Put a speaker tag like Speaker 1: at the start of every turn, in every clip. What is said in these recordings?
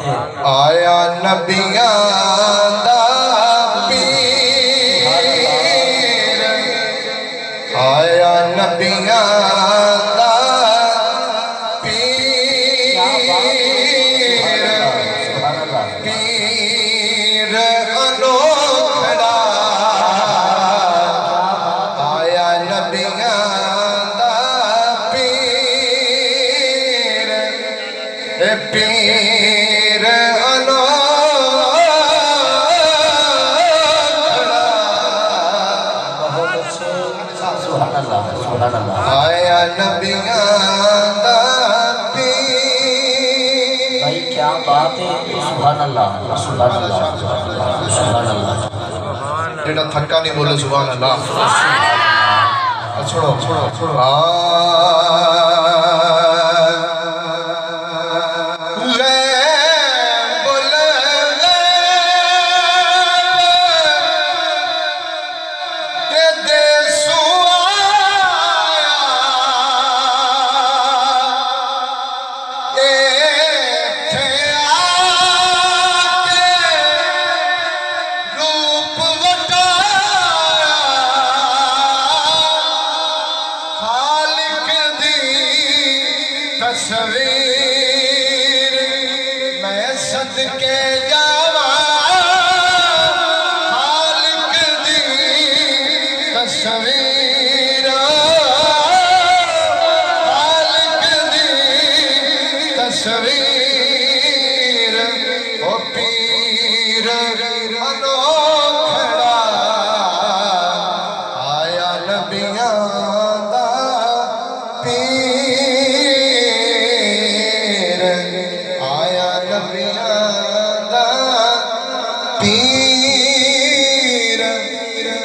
Speaker 1: है।
Speaker 2: आया नबियां दा पीर, आया नबियां दा पीर, पीर अनोखड़ा, आया नबियां दा पीर, पीर अनोखड़ा।
Speaker 1: बहुत अच्छे, सुभान अल्लाह सुभान अल्लाह।
Speaker 2: आया नबियां दा पीर।
Speaker 1: भाई क्या बात है, सुभान अल्लाह सुभान अल्लाह सुभान अल्लाह।
Speaker 2: जेड़ा थक्का नहीं बोले सुभान अल्लाह। छोड़ो छोड़ो छोड़ो। तस्वीर मैं सदके जावा, खालिक दी तस्वीर, खालिक दी तस्वीर, ओ पीर अनोखड़ा, आया नबियां दा पीर, आया नबियां दा पीर,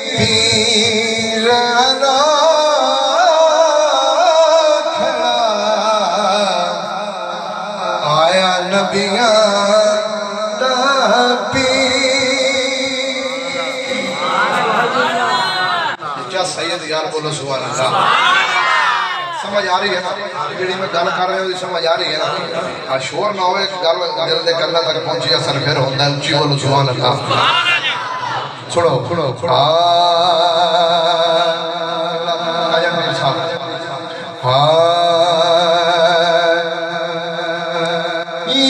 Speaker 2: पीर अनोखड़ा, आया नबियां दा पीर। क्या सैयद यार बोलो सुभान अल्लाह। समझ आ रही है ना जी मैं गल कर रहा हूँ, समझ आ रही है ना। शोर ना हो, गल दिल के गल्ला तक पहुंची असर फिर होता है। उच्ची बोलो सुभान अल्लाह। छोड़ो छोड़ो छोड़ो।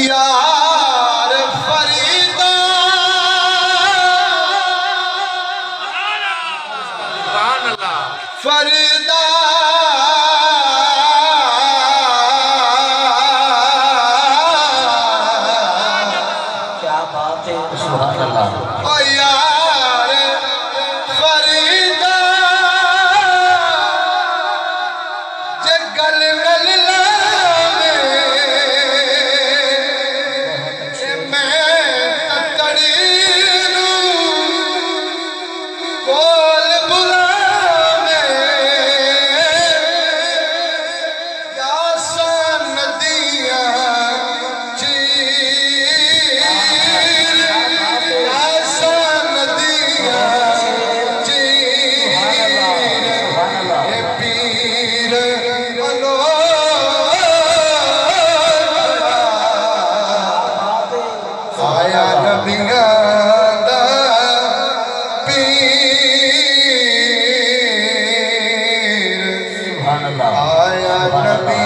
Speaker 2: यार फरीदा फरीदा
Speaker 1: क्या बात है, सुभान अल्लाह।
Speaker 2: ओ यार फरीदा जे गल मिल लावे, मैं तकड़ी नूं कोल बुलावे, या सन दियां चीर, या सन दियां चीर, ए पीर अनोखड़ा, आया नबियां दा पीर,
Speaker 1: सुभान अल्लाह।
Speaker 2: आया नबी